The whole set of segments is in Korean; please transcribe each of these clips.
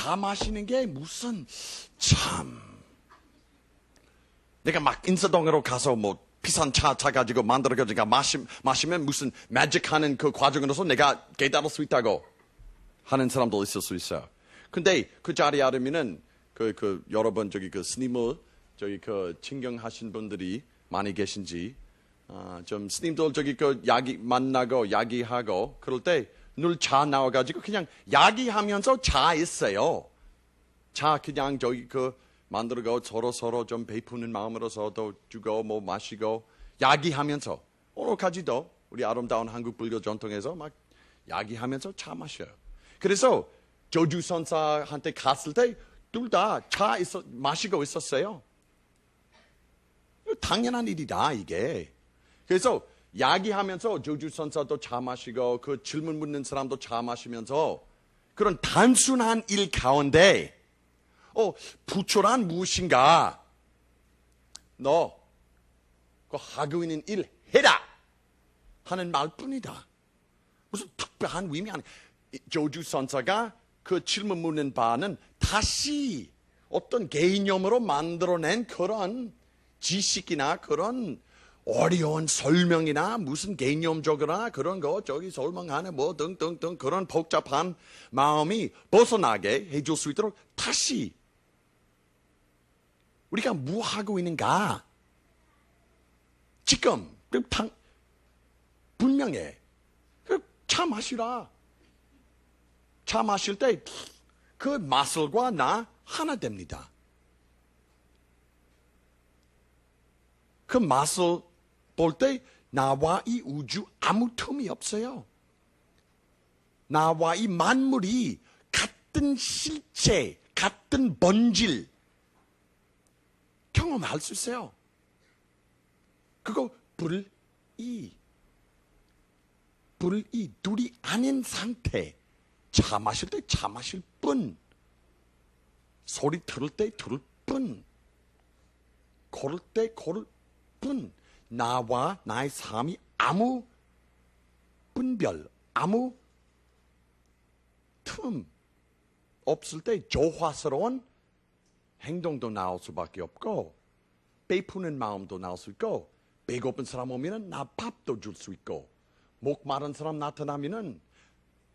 차 마시는 게 무슨 참 내가 막 인사동으로 가서 뭐 비싼 차 가지고 만들어가지고 마시면 무슨 매직하는 그 과정으로서 내가 깨달을 수 있다고 하는 사람도 있을 수 있어요. 근데 그 자리에 알으면은 여러분 그 스님을 친경하신 분들이 많이 계신지 좀 스님들 만나고 야기하고 그럴 때 늘 차 나와가지고 그냥 야기하면서 차 있어요. 차 그냥 만들고 서로 좀 베푸는 마음으로서도 주고 뭐 마시고 야기하면서 오늘까지도 우리 아름다운 한국 불교 전통에서 막 야기하면서 차 마셔요. 그래서 조주 선사한테 갔을 때 둘 다 차 마시고 있었어요. 당연한 일이다 이게. 그래서 야기하면서 조주 선사도 차 마시고 그 질문 묻는 사람도 차 마시면서 그런 단순한 일 가운데 부처란 무엇인가? 너 그 하고 있는 일 해라 하는 말뿐이다. 무슨 특별한 의미 아니. 조주 선사가 그 질문 묻는 바는 다시 어떤 개념으로 만들어낸 그런 지식이나 그런 어려운 설명이나 무슨 개념적이나 그런 거 설명하는 뭐 등등등 그런 복잡한 마음이 벗어나게 해줄 수 있도록 다시 우리가 뭐 하고 있는가? 지금 분명해. 차 마시라. 차 마실 때 그 마술과 나 하나 됩니다. 그 마술 볼 때 나와 이 우주 아무 틈이 없어요. 나와 이 만물이 같은 실체, 같은 본질 경험할 수 있어요. 그거 불이 둘이 아닌 상태. 차 마실 때 차 마실 뿐, 소리 들을 때 들을 뿐, 걸을 때 걸을 뿐, 나와 나의 삶이 아무 분별, 아무 틈 없을 때 조화스러운 행동도 나올 수밖에 없고, 베푸는 마음도 나올 수 있고, 배고픈 사람 오면은 나 밥도 줄 수 있고, 목 마른 사람 나타나면은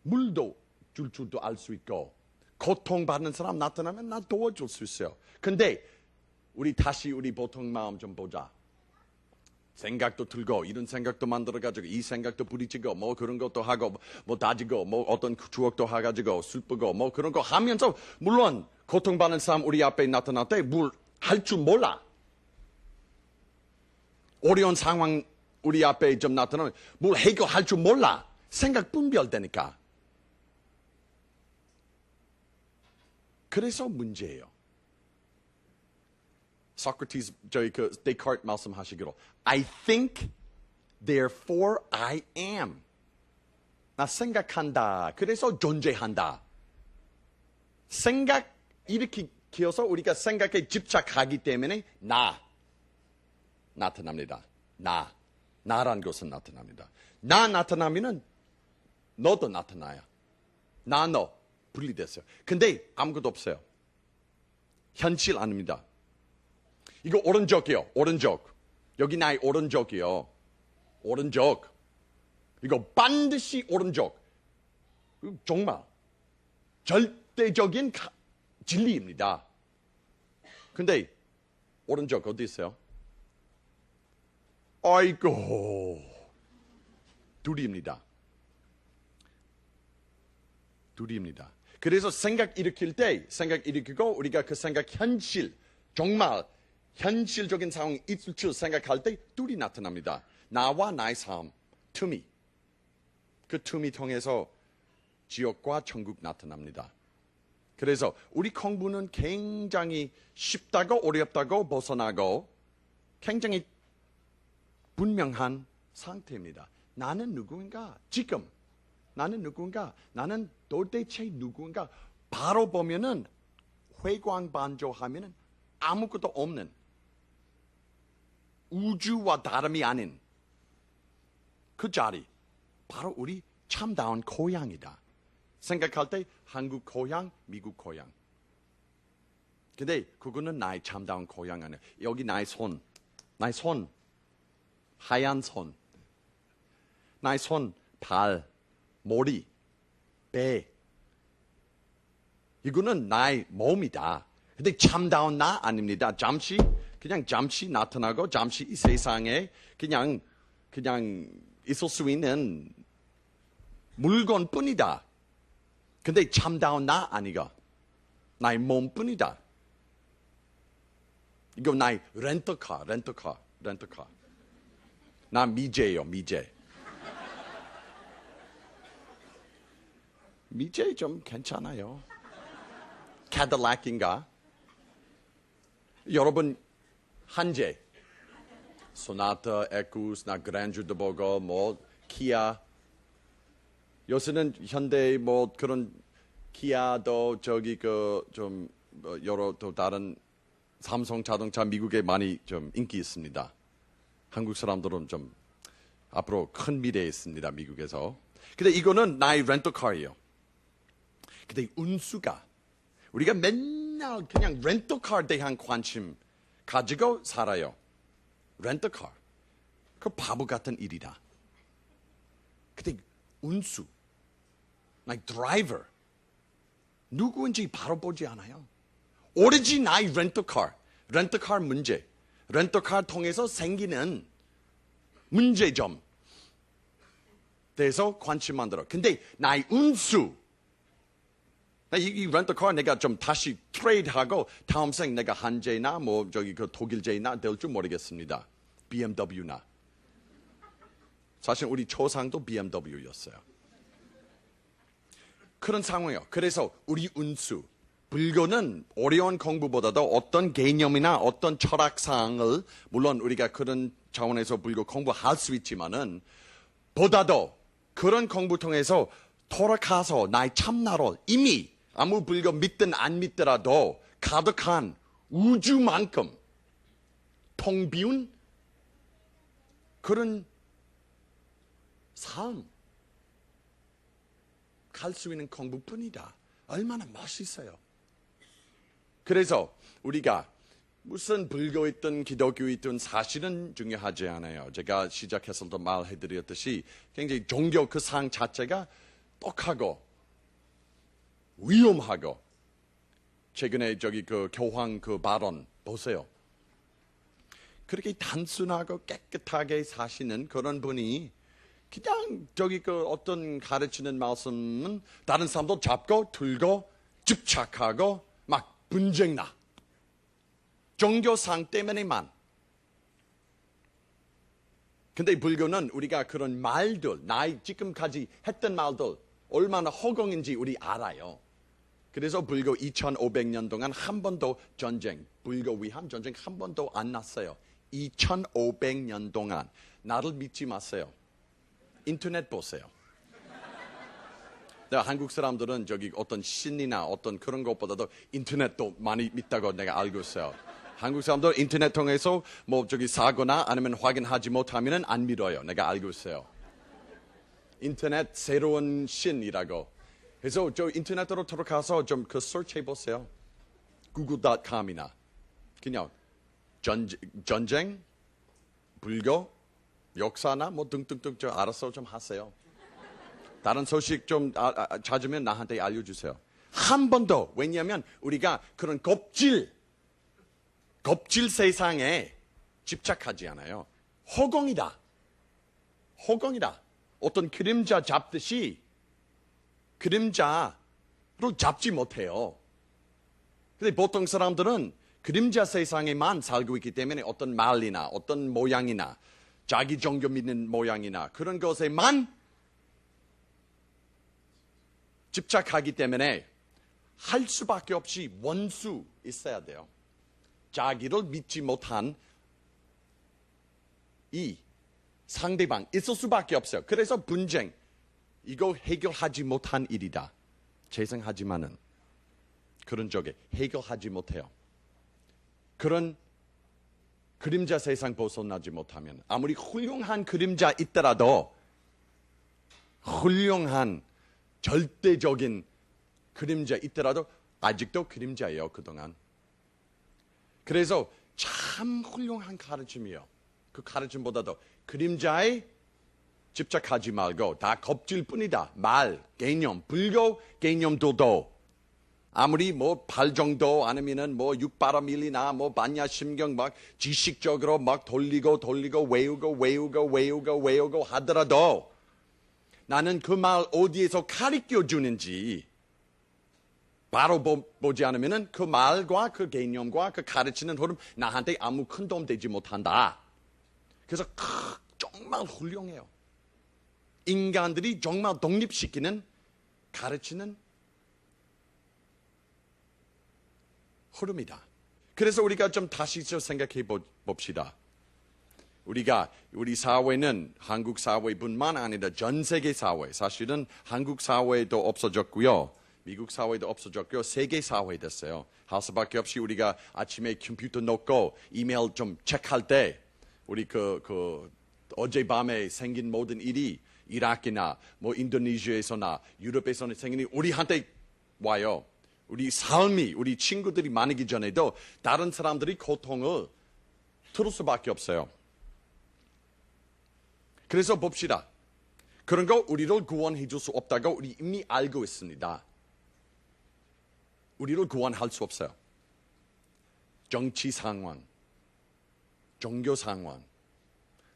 물도 줄 줄도 알 수 있고, 고통받는 사람 나타나면 나 도와줄 수 있어요. 근데 다시 우리 보통 마음 좀 보자. 생각도 들고 이런 생각도 만들어가지고 이 생각도 부딪히고 뭐 그런 것도 하고 뭐 다지고 뭐 어떤 추억도 해가지고 슬프고 뭐 그런 거 하면서 물론 고통받는 사람 우리 앞에 나타날 때 뭘 할 줄 몰라. 어려운 상황 우리 앞에 좀 나타나면 뭘 해결할 줄 몰라. 생각 분별되니까. 그래서 문제예요. 소크라테스 데카르트 말씀하시기로 I think, therefore I am. 나 생각한다. 그래서 존재한다. 생각 일으키어서 우리가 생각에 집착하기 때문에 나타납니다. 나란 것은 나타납니다. 나 나타나면은 너도 나타나요. 너 분리됐어요. 근데 아무것도 없어요. 현실 아닙니다. 이거 오른쪽이요. 오른쪽. 여기 나의 오른쪽이요. 오른쪽. 이거 반드시 오른쪽. 정말 절대적인 진리입니다. 근데 오른쪽 어디 있어요? 아이고. 둘입니다. 그래서 생각 일으키고 우리가 그 생각 정말 현실적인 상황이 있을 줄 생각할 때 둘이 나타납니다. 나와 나의 삶, 그 틈이 통해서 지옥과 천국 나타납니다. 그래서 우리 공부는 굉장히 쉽다고 어렵다고 벗어나고 굉장히 분명한 상태입니다. 나는 누구인가? 지금 나는 누구인가? 나는 도대체 누구인가? 바로 보면은 회광반조하면은 아무것도 없는 우주와 다름이 아닌 그 자리 바로 우리 참다운 고향이다. 생각할 때 한국 고향, 미국 고향. 근데 그거는 나의 참다운 고향 아니야. 여기 나의 손, 하얀 손, 나의 손, 발, 머리, 배. 이거는 나의 몸이다. 근데 참다운 나 아닙니다. 그냥 잠시 나타나고 잠시 이 세상에 그냥 있을 수 있는 물건뿐이다. 근데 참다운 나 아니가. 나의 몸뿐이다. 이거 나의 렌터카. 나 미제예요, 미제. 미제 좀 괜찮아요. 캐딜락인가? 여러분 한제, 소나타, 에쿠스, 나 그랜저도 보고 뭐 키아. 요새는 현대 뭐 그런 키아도 저기 좀 여러 또 다른 삼성 자동차 미국에 많이 좀 인기 있습니다. 한국 사람들은 좀 앞으로 큰 미래에 있습니다, 미국에서. 근데 이거는 나의 렌터카예요. 근데 운수가 우리가 맨날 그냥 렌터카에 대한 관심 가지고 살아요. 렌터카. 그 바보 같은 일이다. 근데 운수, like driver, 누구인지 바로 보지 않아요. 오로지 나의 렌터카 문제, 렌터카 통해서 생기는 문제점 대해서 관심 만들어. 근데 나의 운수, 이 렌터카 내가 좀 다시 트레이드하고 다음 생 내가 한제나 뭐 저기 그 독일제나 될 줄 모르겠습니다. BMW나. 사실 우리 초상도 BMW였어요. 그런 상황이에요. 그래서 우리 운수, 불교는 어려운 공부보다도 어떤 개념이나 어떤 철학사항을 물론 우리가 그런 차원에서 불교 공부할 수 있지만은 보다도 그런 공부 통해서 돌아가서 나의 참나를 이미 아무 불교 믿든 안 믿더라도 가득한 우주만큼 통 비운 그런 삶 갈 수 있는 공부뿐이다. 얼마나 멋있어요. 그래서 우리가 무슨 불교있든 기독교있든 사실은 중요하지 않아요. 제가 시작해서도 말해드렸듯이 굉장히 종교 그 상 자체가 똑하고 위험하고 최근에 저기 그 교황 그 발언 보세요. 그렇게 단순하고 깨끗하게 사시는 그런 분이 그냥 저기 그 어떤 가르치는 말씀은 다른 사람도 잡고 들고 집착하고 막 분쟁나. 종교상 때문에만. 근데 불교는 우리가 그런 말들, 나이 지금까지 했던 말들 얼마나 허공인지 우리 알아요. 그래서 불교 2500년 동안 한 번도 불교 위한 전쟁 한 번도 안 났어요. 2500년 동안. 나를 믿지 마세요. 인터넷 보세요. 내가 한국 사람들은 저기 어떤 신이나 어떤 그런 것보다도 인터넷도 많이 믿다고 내가 알고 있어요. 한국 사람들 인터넷 통해서 뭐 저기 사거나 아니면 확인하지 못하면 안 믿어요. 내가 알고 있어요. 인터넷 새로운 신이라고. 그래서 저 인터넷으로 들어가서 좀 그 서치 해보세요. google.com이나 그냥 전쟁, 불교, 역사나 뭐 등등등 저 알아서 좀 하세요. 다른 소식 좀 찾으면 나한테 알려주세요. 한 번도. 왜냐하면 우리가 그런 겁질 세상에 집착하지 않아요. 허공이다. 어떤 그림자 잡듯이 그림자로 잡지 못해요. 근데 보통 사람들은 그림자 세상에만 살고 있기 때문에 어떤 말이나 어떤 모양이나 자기 종교 믿는 모양이나 그런 것에만 집착하기 때문에 할 수밖에 없이 원수 있어야 돼요. 자기를 믿지 못한 이 상대방 있을 수밖에 없어요. 그래서 분쟁, 이거 해결하지 못한 일이다. 죄송하지만은 그런 쪽에 해결하지 못해요. 그런 그림자 세상 벗어나지 못하면 아무리 훌륭한 그림자 있더라도 훌륭한 절대적인 그림자 있더라도 아직도 그림자예요, 그동안. 그래서 참 훌륭한 가르침이에요. 그 가르침보다도 그림자에 집착하지 말고 다 겁질 뿐이다. 말, 개념, 불교 개념들도 아무리 뭐 8 정도 아니면은 뭐 6바라밀리나 뭐 반야심경 막 지식적으로 막 돌리고 외우고 하더라도 나는 그 말 어디에서 가르쳐 주는지 바로 보지 않으면은 그 말과 그 개념과 그 가르치는 흐름 나한테 아무 큰 도움 되지 못한다. 그래서 정말 훌륭해요. 인간들이 정말 독립시키는 가르치는 흐름이다. 그래서 우리가 좀 다시 생각해 봅시다. 우리 사회는 한국 사회뿐만 아니라 전 세계 사회, 사실은 한국 사회도 없어졌고요. 미국 사회도 없어졌고요. 세계 사회 됐어요. 할 수밖에 없이 우리가 아침에 컴퓨터 놓고 이메일 좀 체크할 때 우리 어젯밤에 생긴 모든 일이 이라크나 뭐 인도네시아에서나 유럽에서나 생긴 일이 우리한테 와요. 우리 삶이, 우리 친구들이 많기 전에도 다른 사람들이 고통을 들을 수밖에 없어요. 그래서 봅시다. 그런 거 우리를 구원해 줄 수 없다고 우리 이미 알고 있습니다. 우리를 구원할 수 없어요. 정치 상황, 종교 상황,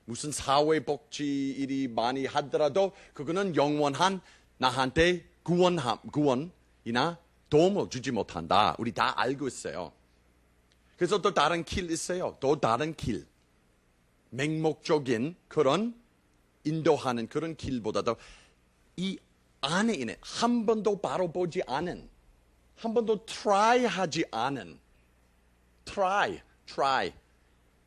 무슨 사회복지 일이 많이 하더라도 그거는 영원한 나한테 구원이나 도움을 주지 못한다. 우리 다 알고 있어요. 그래서 또 다른 길 있어요. 또 다른 길. 맹목적인 그런 인도하는 그런 길보다도 이 안에 있는 한 번도 바로 보지 않은 한 번도 try 하지 않은 try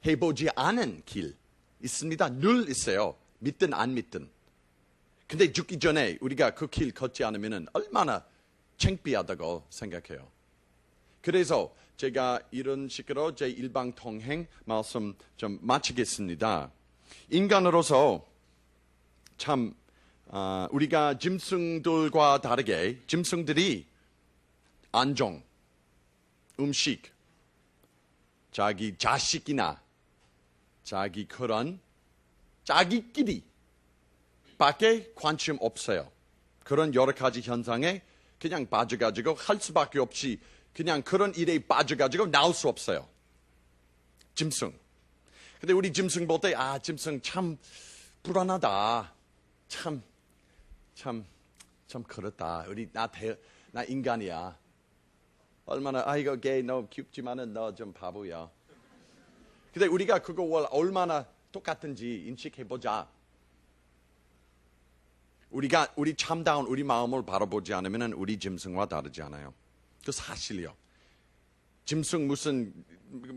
해보지 않은 길 있습니다. 늘 있어요. 믿든 안 믿든. 근데 죽기 전에 우리가 그 길 걷지 않으면 얼마나 창피하다고 생각해요. 그래서 제가 이런 식으로 제 일방통행 말씀 좀 마치겠습니다. 인간으로서 참 우리가 짐승들과 다르게 짐승들이 안정, 음식, 자기 자식이나 자기 그런 자기끼리 밖에 관심 없어요. 그런 여러 가지 현상에 그냥 빠져가지고 할 수밖에 없이 그냥 그런 일에 빠져가지고 나올 수 없어요. 짐승. 근데 우리 짐승 볼 때 짐승 참 불안하다. 참 그렇다. 나 인간이야. 얼마나 이거 너 귀엽지만은 너 좀 바보야. 근데 우리가 그거 얼마나 똑같은지 인식해보자. 우리 참다운 우리 마음을 바라보지 않으면 우리 짐승과 다르지 않아요. 그 사실이요. 짐승 무슨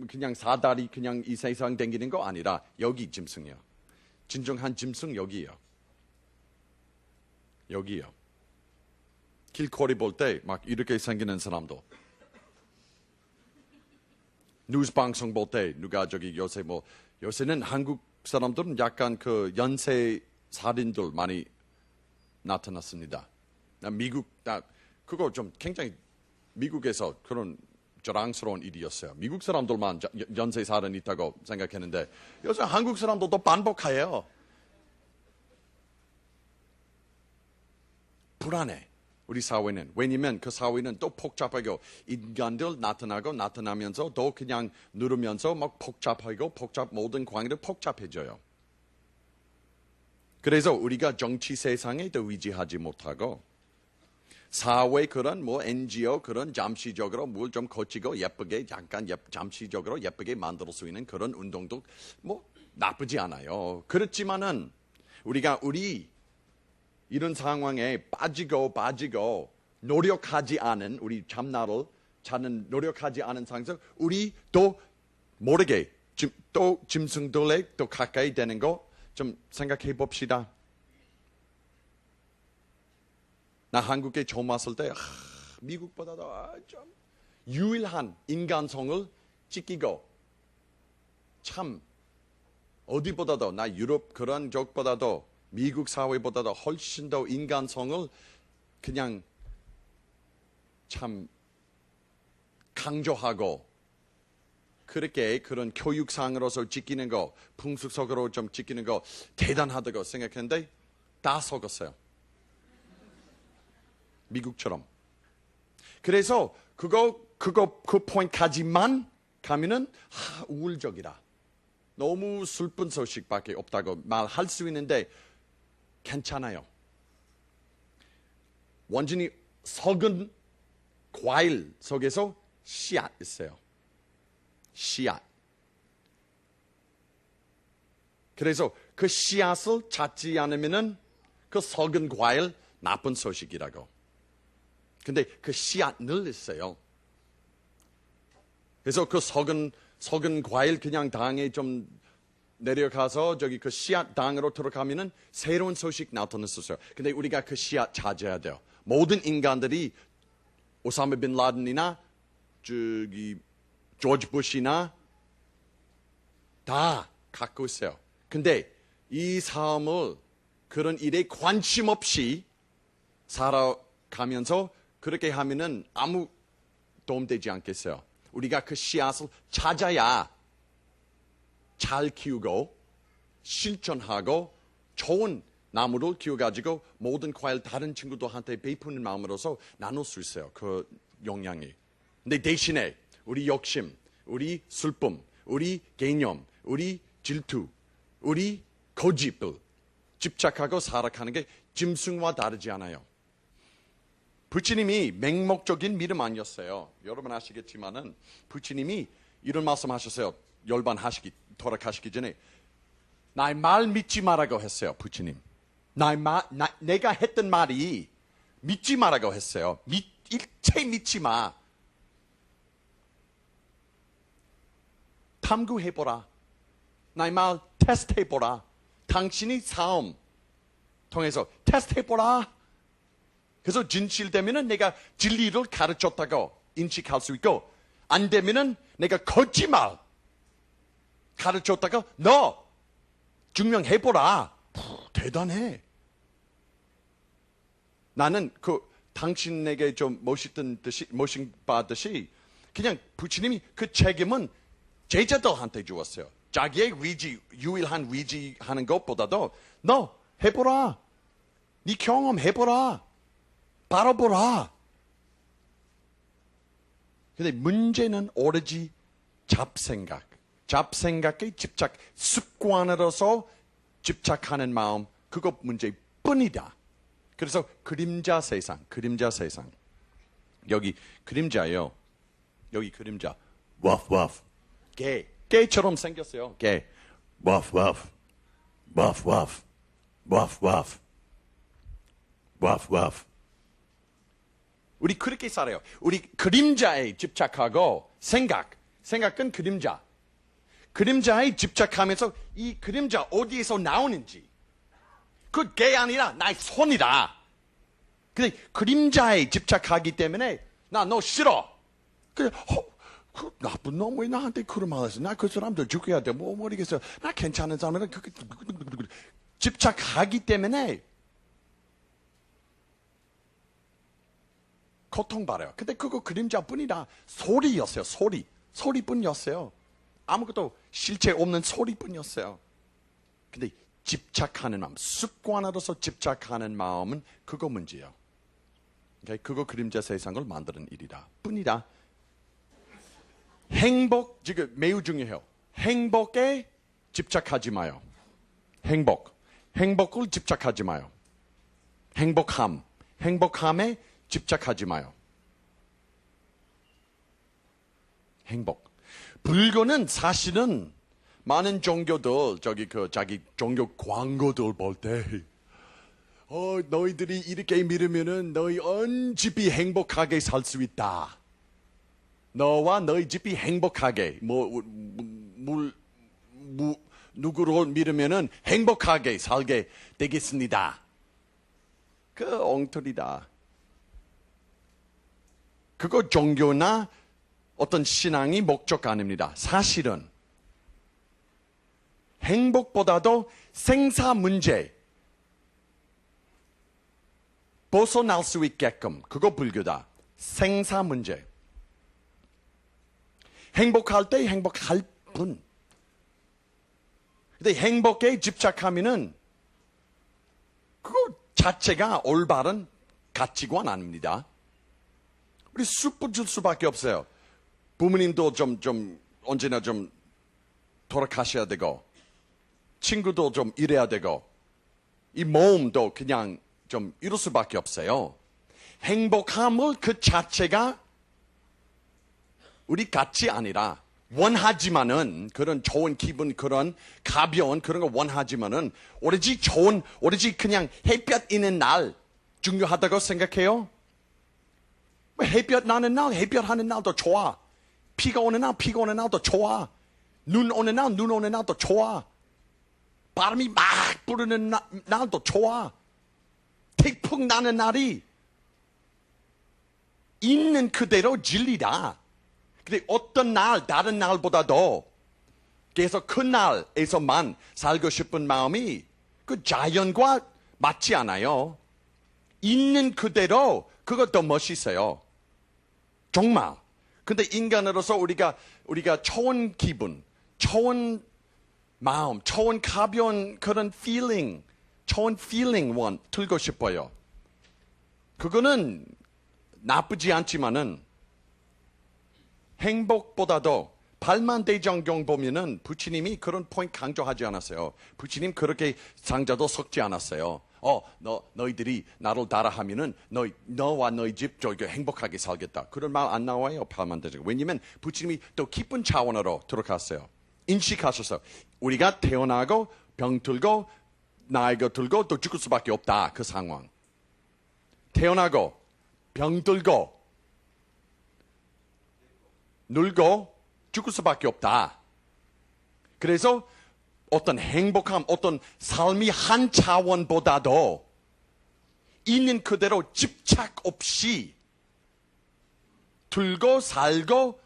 그냥 사다리 그냥 이 세상 댕기는 거 아니라 여기 짐승이요. 진정한 짐승 여기요. 여기요. 길거리 볼 때 막 이렇게 생기는 사람도. 뉴스 방송 볼 때 누가 요새는 한국 사람들은 약간 그 연쇄 살인들 많이 나타났습니다. 그거 좀 굉장히 미국에서 그런 자랑스러운 일이었어요. 미국 사람들만 연쇄 살인 있다고 생각했는데 요새 한국 사람들도 반복해요. 불안해. 우리 사회는. 왜냐면 그 사회는 또 복잡하고 인간들 나타나면서 또 그냥 누르면서 막 복잡하고 모든 관계도 복잡해져요. 그래서 우리가 정치 세상에 더 의지하지 못하고 사회 그런 NGO 그런 잠시적으로 뭘 좀 고치고 예쁘게 잠시적으로 예쁘게 만들 수 있는 그런 운동도 나쁘지 않아요. 그렇지만은 우리 이런 상황에 빠지고 노력하지 않은 우리 참나를 찾는 노력하지 않은 상황에서 우리 또 모르게 또 짐승들에 또 가까이 되는 거 좀 생각해 봅시다. 나 한국에 처음 왔을 때 미국보다도 좀 유일한 인간성을 지키고 참 어디보다도 나 유럽 그런 쪽보다도 미국 사회보다도 훨씬 더 인간성을 그냥 참 강조하고 그렇게 그런 교육상으로서 지키는 거, 풍습속으로 좀 지키는 거 대단하다고 생각했는데 다 속았어요. 미국처럼. 그래서 그 포인트까지만 가면은 우울적이다. 너무 슬픈 소식밖에 없다고 말할 수 있는데 괜찮아요. 완전히 썩은 과일 속에서 씨앗 있어요. 씨앗. 그래서 그 씨앗을 찾지 않으면은 그 썩은 과일 나쁜 소식이라고. 근데 그 씨앗 늘 있어요. 그래서 그 썩은 과일 그냥 당에 좀 내려가서 저기 그 씨앗 당으로 들어가면은 새로운 소식 나타날 수 있어요. 근데 우리가 그 씨앗 찾아야 돼요. 모든 인간들이 오사마 빈 라덴이나 저기 조지 부시나 다 갖고 있어요. 근데 이 삶을 그런 일에 관심 없이 살아가면서 그렇게 하면은 아무 도움되지 않겠어요. 우리가 그 씨앗을 찾아야 잘 키우고 실천하고 좋은 나무를 키워가지고 모든 과일 다른 친구들한테 베푸는 마음으로서 나눌 수 있어요. 그 영향이. 근데 대신에 우리 욕심, 우리 슬픔, 우리 개념, 우리 질투, 우리 고집을 집착하고 살아가는 게 짐승과 다르지 않아요. 부처님이 맹목적인 믿음 아니었어요. 여러분 아시겠지만은 부처님이 이런 말씀하셨어요. 돌아가시기 전에 나의 말 믿지 말라고 했어요. 부처님. 내가 했던 말이 믿지 말라고 했어요. 일체 믿지 마. 탐구해보라. 나의 말 테스트해보라. 당신이 삶 통해서 테스트해보라. 그래서 진실되면은 내가 진리를 가르쳤다고 인식할 수 있고, 안 되면은 내가 거짓말 가르쳤다가 너 증명해보라. 대단해. 나는 당신에게 좀 모신 받듯이 그냥 부처님이 그 책임은 제자들한테 주었어요. 자기의 유일한 위지하는 것보다도 너 해보라. 네 경험 해보라. 바라보라. 근데 문제는 오로지 잡생각에 집착, 습관으로서 집착하는 마음, 그것 문제뿐이다. 그래서 그림자 세상. 여기 그림자예요. 여기 그림자. 와프. 개처럼 생겼어요. 개. 와프. 우리 그렇게 살아요. 우리 그림자에 집착하고 생각은 그림자. 그림자에 집착하면서 이 그림자 어디에서 나오는지. 그 개 아니라 나의 손이다. 근데 그림자에 집착하기 때문에 나 너 싫어. 그 나쁜 놈 왜 나한테 그런 말 했어? 나 그 사람들 죽여야 돼. 뭐 모르겠어. 나 괜찮은 사람이라 집착하기 때문에 고통받아요. 근데 그거 그림자뿐이라 소리였어요. 소리뿐이었어요. 아무것도 실체 없는 소리뿐이었어요. 근데 집착하는 마음, 습관으로서 집착하는 마음은 그거 문제예요. Okay? 그거 그림자 세상을 만드는 일이다. 뿐이다. 행복, 지금 매우 중요해요. 행복에 집착하지 마요. 행복을 집착하지 마요. 행복함에 집착하지 마요. 행복. 불교는 사실은 많은 종교들 자기 종교 광고들 볼 때 너희들이 이렇게 믿으면은 너희 온 집이 행복하게 살 수 있다. 너와 너희 집이 행복하게 누구를 믿으면은 행복하게 살게 되겠습니다. 그 엉터리다. 그거 종교나 어떤 신앙이 목적 아닙니다. 사실은 행복보다도 생사 문제보다 벗어날 수 있게끔. 그거 불교다. 생사 문제. 행복할 때 행복할 뿐. 근데 행복에 집착하면은 그거 자체가 올바른 가치관 아닙니다. 우리 쑥붙을 수밖에 없어요. 부모님도 좀 언제나 좀 돌아가셔야 되고, 친구도 좀 이래야 되고, 이 몸도 그냥 좀 이럴 수밖에 없어요. 행복함을 그 자체가 우리 가치 아니라 원하지만은 그런 좋은 기분, 그런 가벼운 그런 거 원하지만은 오로지 그냥 햇볕 있는 날 중요하다고 생각해요? 햇볕 나는 날, 햇볕 하는 날도 좋아. 비가 오는 오는 날도 좋아. 눈 오는 날도 좋아. 바람이 막 부르는 날도 좋아. 태풍 나는 날이 있는 그대로 진리다. 근데 어떤 날, 다른 날보다도 그래서 그 날에서만 살고 싶은 마음이 그 자연과 맞지 않아요. 있는 그대로 그것도 멋있어요. 정말. 근데 인간으로서 우리가 좋은 기분, 좋은 마음, 좋은 가벼운 그런 feeling, 좋은 feeling 들고 싶어요. 그거는 나쁘지 않지만은 행복보다도 발만대장경 보면은 부처님이 그런 포인트 강조하지 않았어요. 부처님 그렇게 상자도 섞지 않았어요. 너희들이 나를 따라하면은 너와 너희 집 저기 행복하게 살겠다. 그런 말 안 나와요. 발만대장경. 왜냐면 부처님이 또 깊은 차원으로 들어갔어요. 인식하셔서 우리가 태어나고 병 들고 나이가 들고 또 죽을 수밖에 없다. 그 상황. 태어나고 병 들고 늙고 죽을 수밖에 없다. 그래서 어떤 행복함, 어떤 삶이 한 차원보다도 있는 그대로 집착 없이 들고 살고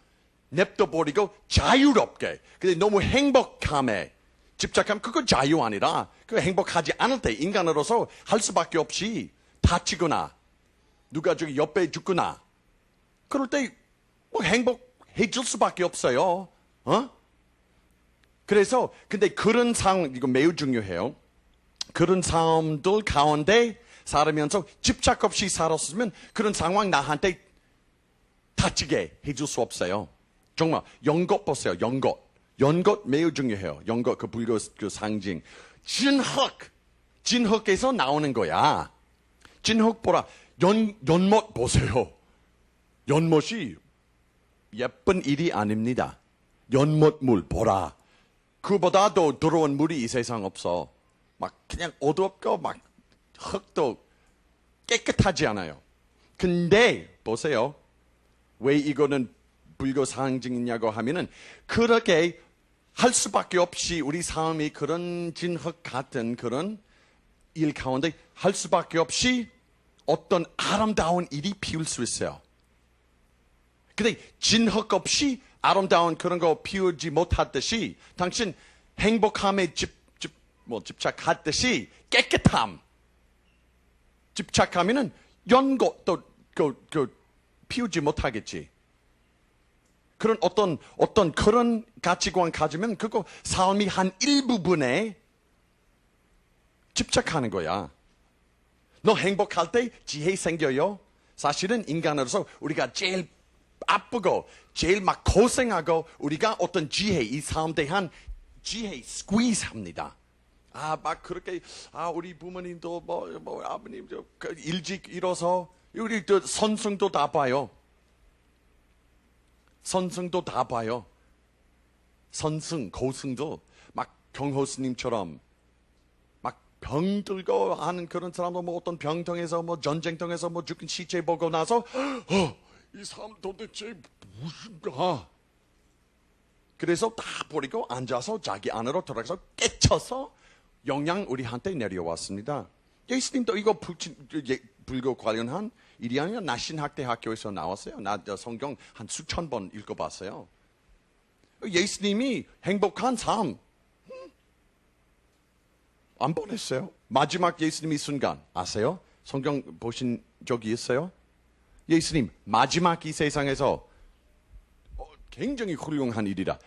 냅둬버리고 자유롭게. 근데 너무 행복함에 집착하면 그거 자유 아니라 그거 행복하지 않을 때 인간으로서 할 수밖에 없이 다치거나 누가 저기 옆에 죽거나 그럴 때 뭐 행복해질 수밖에 없어요. 그래서 근데 그런 상황 이거 매우 중요해요. 그런 사람들 가운데 살면서 집착 없이 살았으면 그런 상황 나한테 다치게 해줄 수 없어요. 정말 연got 보세요. 연got 매우 중요해요. 연got 그 불교 그 상징. 진흙에서 나오는 거야. 진흙 보라. 연못 보세요. 연못이 예쁜 일이 아닙니다. 연못물 보라. 그보다도 더러운 물이 이 세상 없어. 막 그냥 어둡고 막 흙도 깨끗하지 않아요. 근데 보세요. 왜 이거는 불교 상징이냐고 하면은 그렇게 할 수밖에 없이 우리 삶이 그런 진흙 같은 그런 일 가운데 할 수밖에 없이 어떤 아름다운 일이 피울 수 있어요. 근데 진흙 없이 아름다운 그런 거 피우지 못하듯이 당신 행복함에 집착하듯이 깨끗함 집착하면은 연고 또 피우지 못하겠지. 그런 어떤 그런 가치관 가지면 그거 삶이 한 일부분에 집착하는 거야. 너 행복할 때 지혜 생겨요? 사실은 인간으로서 우리가 제일 아프고 제일 막 고생하고 우리가 어떤 지혜, 이 삶에 대한 지혜 스퀴즈 합니다. 막 그렇게 우리 부모님도 뭐 아버님 일찍 일어서 우리 또 선승도 다 봐요. 선승도 다 봐요. 선승, 고승도 막 경호 스님처럼 막 병 들고 하는 그런 사람도 뭐 어떤 병통에서 뭐 전쟁통에서 뭐 죽은 시체 보고 나서 이 사람 도대체 무슨가? 그래서 다 버리고 앉아서 자기 안으로 들어가서 깨쳐서 영양 우리한테 내려왔습니다. 예수님도 이거 불교 관련한 일이 아니라 나 신학대 학교에서 나왔어요. 나 성경 한 수천 번 읽어봤어요. 예수님이 행복한 삶 안 보냈어요. 마지막 예수님이 순간 아세요? 성경 보신 적이 있어요? 예수님 마지막 이 세상에서 굉장히 훌륭한 일이라.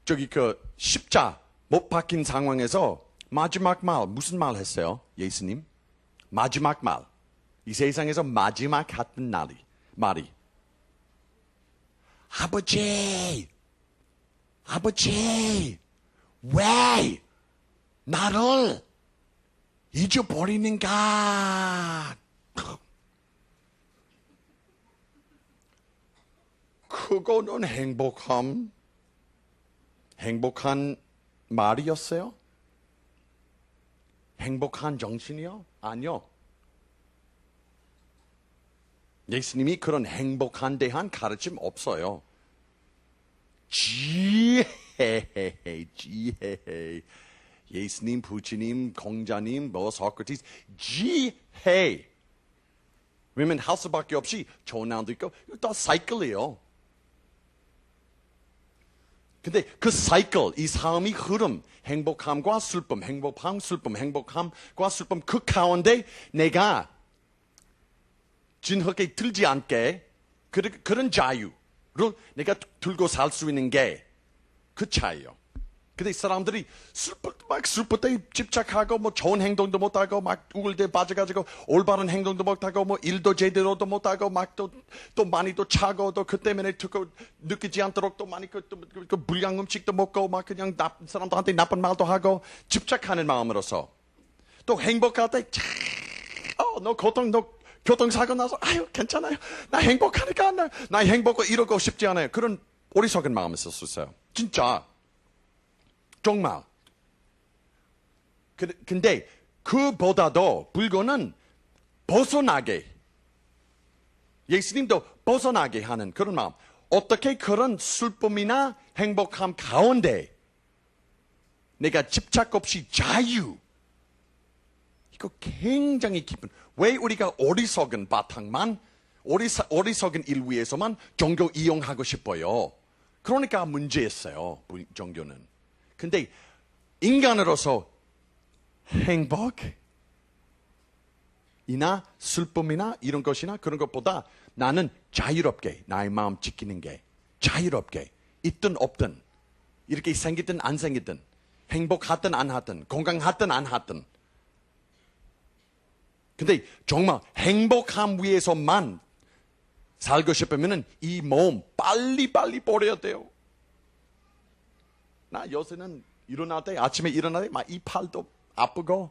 저기 그 십자 못 박힌 상황에서 마지막 말 무슨 말 했어요? 예수님 마지막 말. 이 세상에서 마지막 했던 말이 아버지 왜 나를 잊어버리는가? 그거는 행복한 말이었어요? 행복한 정신이요? 아니요. 예수님이 그런 행복한 대한 가르침 없어요. 지혜해. 예수님, 부처님, 공자님, 소크라테스, 지혜. 왜냐면 할 수밖에 없이 좋은 날도 있고, 이거 다 사이클이에요. 근데 그 사이클, 이 삶의 흐름, 행복함과 슬픔, 행복함과 슬픔, 그 가운데 내가 진흙에 들지 않게 그런 자유를 내가 들고 살 수 있는 게 그 차이요. 근데 사람들이 슬플 때 집착하고 뭐 좋은 행동도 못하고 막 우울 때 빠져가지고 올바른 행동도 못하고 뭐 일도 제대로도 못하고 막 또 많이 또 차고 또 그 때문에 느끼지 않도록 또 많이 그 불량 음식도 먹고 막 그냥 사람들한테 나쁜 말도 하고 집착하는 마음으로서 또 행복할 때 너 교통사고 나서 아유 괜찮아요. 나 행복하니까 나 행복하고 이러고 싶지 않아요. 그런 어리석은 마음이 있을 수 있어요. 진짜. 정말. 근데 그보다도 불교는 벗어나게, 예수님도 벗어나게 하는 그런 마음. 어떻게 그런 슬픔이나 행복함 가운데 내가 집착 없이 자유. 이거 굉장히 깊은. 왜 우리가 어리석은 바탕만, 어리석은 일 위해서만 종교 이용하고 싶어요. 그러니까 문제였어요, 종교는. 근데 인간으로서 행복이나 슬픔이나 이런 것이나 그런 것보다 나는 자유롭게 나의 마음 지키는 게 자유롭게 있든 없든 이렇게 생기든 안 생기든 행복하든 안 하든 건강하든 안 하든 근데 정말 행복함 위해서만 살고 싶으면 이 몸 빨리빨리 버려야 돼요. 나 요새는 일어날 때 아침에 일어날 때 막 이 팔도 아프고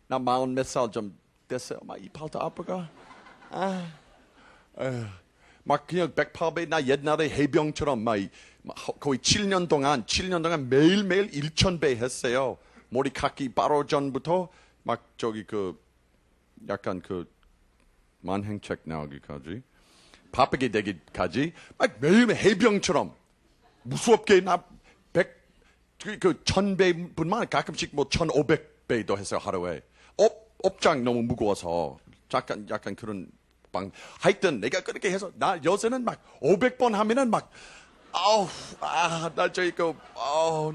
나 40 몇 살 좀 됐어요. 막 이 팔도 아프고 막 그냥 108배 나 옛날에 해병처럼 막 거의 7년 동안 매일매일 1000배 했어요. 모리카키 바로 전부터 막 저기 그 약간 그 만행책 나오기까지 바쁘게 되기까지 막 매일매일 해병처럼 무섭게 나 1000배뿐만 가끔씩 뭐 1500배도 했어요 하루에. 업장 너무 무거워서 약간 그런 하여튼 내가 그렇게 해서 나 요새는 막 500번 하면은 막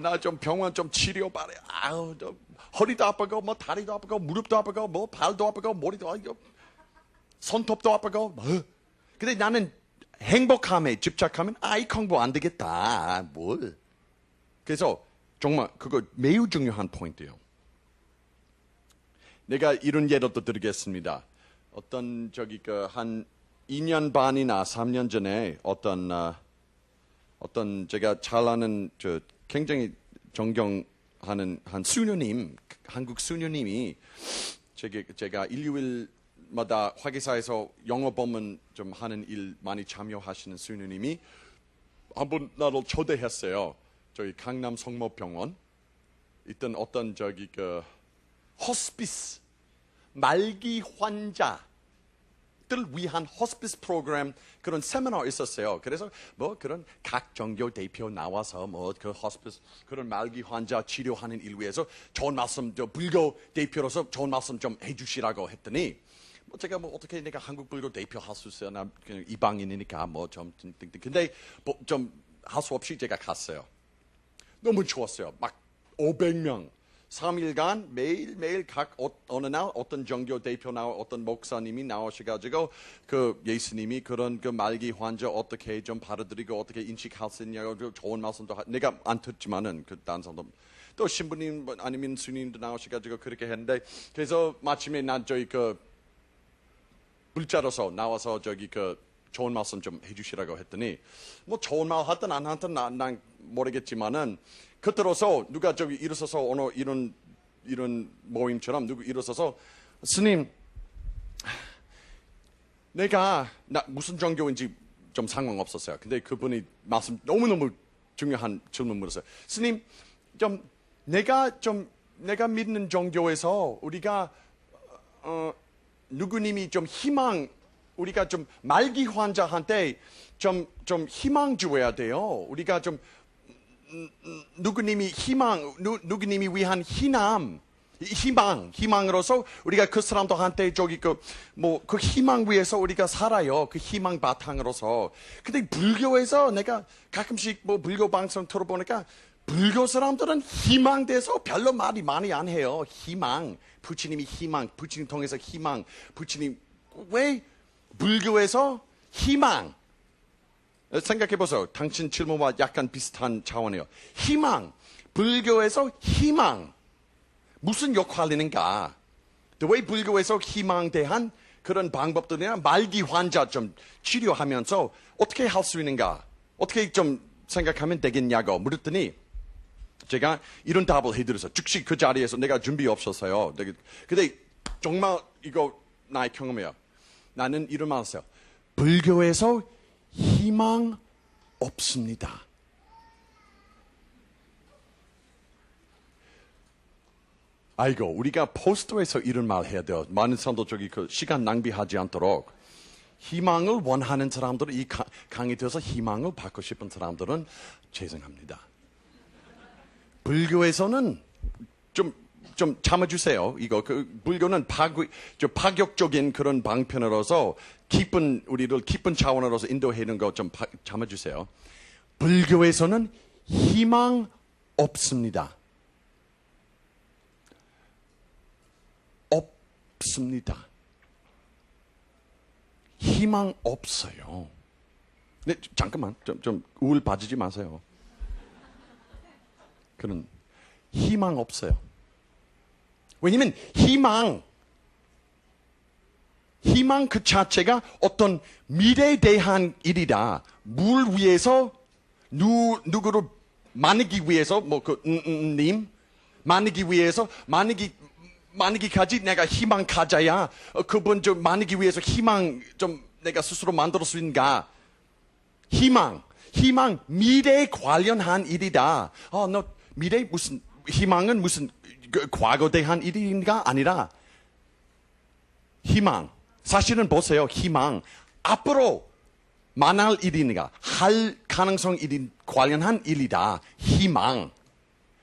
나 좀 병원 좀 치료 받아. 허리도 아프고 뭐 다리도 아프고 무릎도 아프고 뭐 발도 아프고 머리도 아프고 손톱도 아프고 뭐. 근데 나는 행복함에 집착하면 이 공부 안 되겠다. 뭘. 그래서 정말 그거 매우 중요한 포인트예요. 내가 이런 예를 또 드리겠습니다. 어떤 저기 그 한 2년 반이나 3년 전에 어떤 제가 잘 아는 저 굉장히 존경하는 한 수녀님, 한국 수녀님이 제가 일요일마다 화기사에서 영어 법문 좀 하는 일 많이 참여하시는 수녀님이 한번 나를 초대했어요. 저희 강남 성모병원 있던 어떤 저기 그 호스피스 말기 환자들 위한 호스피스 프로그램 그런 세미나 있었어요. 그래서 뭐 그런 각 종교 대표 나와서 뭐 그 호스피스 그런 말기 환자 치료하는 일 위해서 좋은 말씀 저 불교 대표로서 좋은 말씀 좀 해주시라고 했더니 뭐 제가 뭐 어떻게 내가 한국 불교 대표 할 수 있어요? 나 그냥 이방인이니까 뭐 좀 근데 뭐 좀 할 수 없이 제가 갔어요. 너무 좋았어요. 막 500명 3일간 매일매일 어느 날 어떤 종교 대표 어떤 목사님이 나오셔가지고 그 예수님이 그런 그 말기 환자 어떻게 좀 받아들이고 어떻게 인식할 수 있냐고 좋은 말씀도 내가 안 듣지만은 그 다른 사람도 또 신부님 아니면 스님도 나오셔가지고 그렇게 했는데 그래서 마침에 난 저희 그 불자로서 나와서 저기 그 좋은 말씀 좀 해주시라고 했더니 뭐 좋은 말 하든 안 하든 난 모르겠지만은 그때로서 누가 저기 일어서서 오늘 이런 모임처럼 누구 일어서서 스님 내가 무슨 종교인지 좀 상관없었어요. 근데 그분이 말씀 너무너무 중요한 질문 물었어요. 스님 내가 믿는 종교에서 우리가 누구님이 좀 희망 우리가 좀 말기 환자한테 좀 희망 줘야 돼요. 우리가 좀 누구님이 누구님이 위한 희망으로서 우리가 그 사람들한테 저기 그 희망 위에서 우리가 살아요. 그 희망 바탕으로서. 근데 불교에서 내가 가끔씩 불교 방송 들어보니까 불교 사람들은 희망 대해서 별로 말이 많이 안 해요. 희망, 부처님이 부처님 통해서 희망, 부처님 왜 불교에서 희망? 생각해보세요. 당신 질문과 약간 비슷한 차원이에요. 희망, 불교에서 희망 무슨 역할을 하는가? 왜 불교에서 희망 대한 그런 방법들이나 말기 환자 좀 치료하면서 어떻게 할 수 있는가? 어떻게 좀 생각하면 되겠냐고 물었더니 제가 이런 답을 해드렸어요. 즉시 그 자리에서 내가 준비 없었어요. 근데 정말 이거 나의 경험이에요. 나는 이런 말 했어요. 불교에서 희망 없습니다. 아이고, 우리가 포스터에서 이런 말 해야 돼요. 많은 사람도 저기 그 시간 낭비하지 않도록. 희망을 원하는 사람들은 이 강의 들어서 희망을 받고 싶은 사람들은 죄송합니다. 불교에서는 좀 참아주세요. 이거 불교는 파격적인 그런 방편으로서 우리를 기쁜 차원으로서 인도하는 거 좀 참아주세요. 불교에서는 희망 없습니다. 없습니다. 희망 없어요. 네, 잠깐만 좀 우울 빠지지 마세요. 그런 희망 없어요. 왜냐면 희망 그 자체가 어떤 미래에 대한 일이다. 물 위에서 누구를 만나기 위해서 님 만나기 위해서 만나기까지 내가 희망 가져야 그분 좀 만나기 위해서 희망 좀 내가 스스로 만들 수 있는가? 희망 미래에 관련한 일이다. 너 미래 무슨 희망은 무슨 과거에 대한 일인가? 아니라 희망. 사실은 보세요. 희망. 앞으로 만날 일인가? 할 가능성 일인 관련한 일이다. 희망.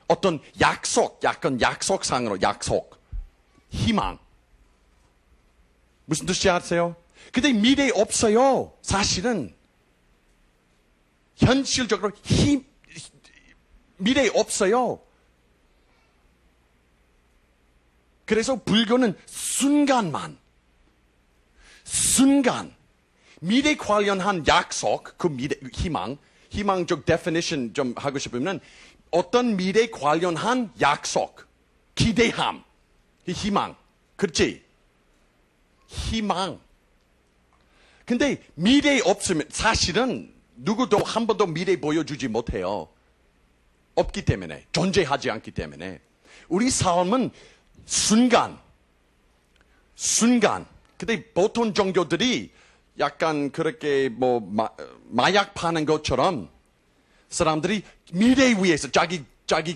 어떤 약간 약속상으로 약속. 희망. 무슨 뜻인지 아세요? 근데 미래 없어요. 사실은. 현실적으로 미래 없어요. 그래서 불교는 순간 미래 관련한 약속, 그 미래 희망적 definition 좀 하고 싶으면 어떤 미래 관련한 약속, 기대함, 희망, 그렇지? 희망. 근데 미래 없으면 사실은 누구도 한 번도 미래 보여주지 못해요. 없기 때문에, 존재하지 않기 때문에. 우리 삶은 순간. 근데 보통 종교들이 약간 그렇게 마약 파는 것처럼 사람들이 미래 위해서 자기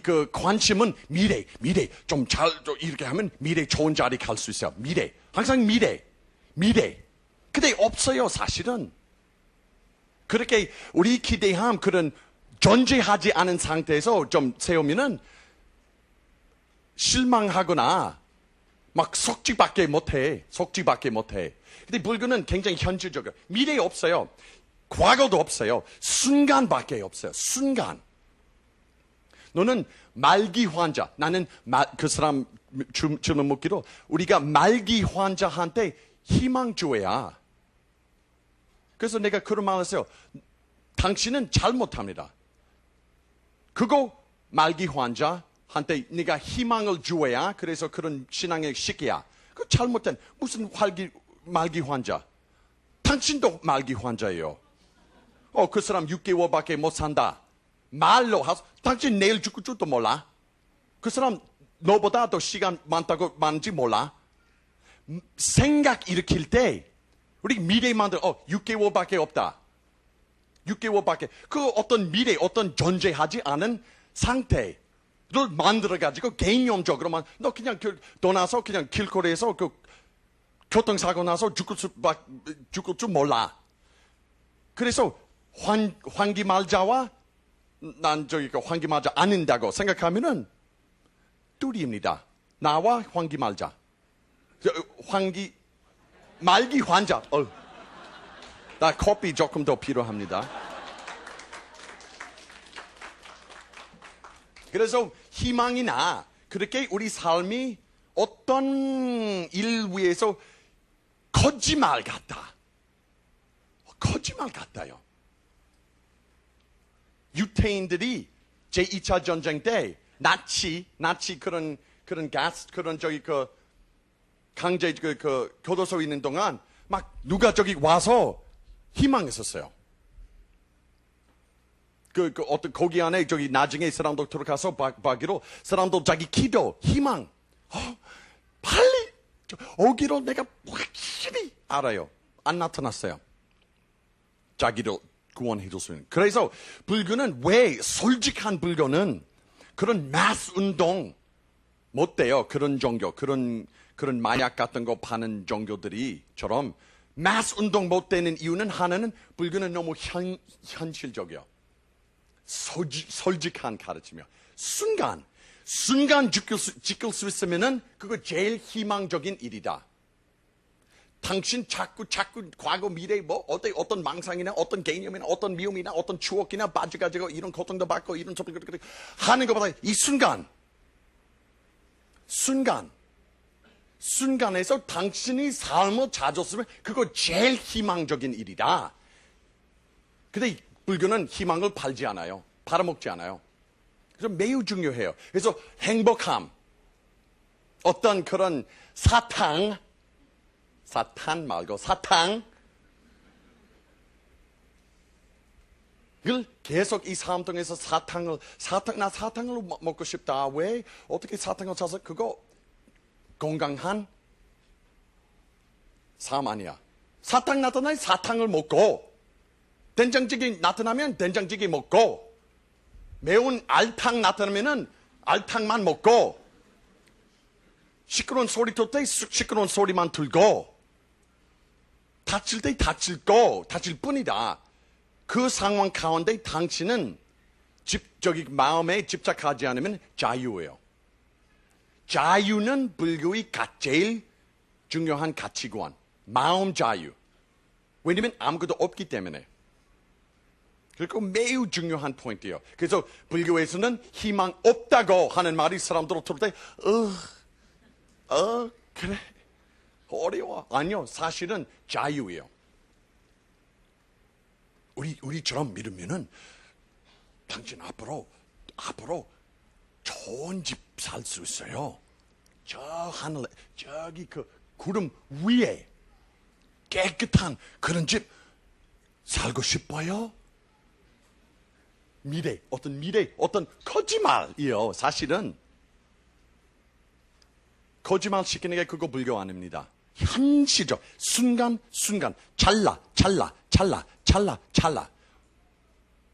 그 관심은 미래 좀 이렇게 하면 미래 좋은 자리 갈 수 있어요. 항상 미래. 근데 없어요, 사실은. 그렇게 우리 기대함 그런 존재하지 않은 상태에서 좀 세우면은 실망하거나 막 속지밖에 못해. 근데 불교는 굉장히 현실적이에요. 미래 없어요. 과거도 없어요. 순간밖에 없어요. 너는 말기 환자. 나는 그 사람 질문 묻기로 우리가 말기 환자한테 희망 줘야. 그래서 내가 그런 말 했어요. 당신은 잘못합니다. 그거 말기 환자한테 네가 희망을 줘야 그래서 그런 신앙의 시기야. 그 잘못된 무슨 말기 환자. 당신도 말기 환자예요. 그 사람 6개월밖에 못 산다. 말로 하서 당신 내일 죽을 줄도 몰라. 그 사람 너보다 더 시간 많은지 몰라. 생각 일으킬 때 우리 미래 만들 6개월밖에 없다. 6개월밖에 그 어떤 미래 어떤 존재하지 않은 상태를 만들어 가지고 개인용적으로만 너 그냥 떠나서 그냥 길거리에서 그 교통사고 나서 죽을 줄 몰라. 그래서 환기말자와 난 환기말자 아닌다고 생각하면은 뚜리입니다. 나와 환기말자. 말기 환자. 나 커피 조금 더 필요합니다. 그래서 희망이나 그렇게 우리 삶이 어떤 일 위해서 거짓말 같다. 거짓말 같아요. 유태인들이 제2차 전쟁 때 나치 그런 가스 강제 교도소에 있는 동안 막 누가 저기 와서 희망했었어요. 어떤 거기 안에 저기 나중에 사람들 들어가서 봐기로 사람들 자기 기도 희망 빨리 오기로 내가 확실히 알아요. 안 나타났어요. 자기를 구원해 줄 수 있는. 그래서 불교는 왜 솔직한 불교는 그런 마스 운동 못 돼요. 그런 종교 그런 마약 같은 거 파는 종교들이처럼 마스 운동 못 되는 이유는 하나는 불교는 너무 현실적이요. 솔직한 가르치며 순간 지킬 수 있으면은 그거 제일 희망적인 일이다. 당신 자꾸 과거 미래 어떤 망상이나 어떤 개념이나 어떤 미움이나 어떤 추억이나 빠져가지고 이런 고통도 받고 이런 하는 것보다 이 순간에서 당신이 삶을 찾았으면 그거 제일 희망적인 일이다. 근데 불교는 희망을 팔지 않아요. 팔아먹지 않아요. 그래서 매우 중요해요. 그래서 행복함, 어떤 그런 사탕 말고 사탕을 계속 이 삶 통해서 나 사탕을 먹고 싶다. 왜? 어떻게 사탕을 찾아서 그거 건강한 삶 아니야. 사탕 나타나면 사탕을 먹고 된장찌개 나타나면 된장찌개 먹고 매운 알탕 나타나면은 알탕만 먹고 시끄러운 소리 들을 때 시끄러운 소리만 들고 다칠 때 다칠 뿐이다. 그 상황 가운데 당신은 마음에 집착하지 않으면 자유예요. 자유는 불교의 제일 중요한 가치관. 마음 자유. 왜냐면 아무것도 없기 때문에. 그리고 매우 중요한 포인트예요. 그래서 불교에서는 희망 없다고 하는 말이 사람들 들을 때 그래 어려워. 아니요, 사실은 자유예요. 우리처럼 믿으면은 당신 앞으로 좋은 집 살 수 있어요. 저 하늘에 저기 그 구름 위에 깨끗한 그런 집 살고 싶어요. 미래 어떤 거짓말이요. 사실은 거짓말 시키는 게 그거 불교 아닙니다. 현실적 순간 찰나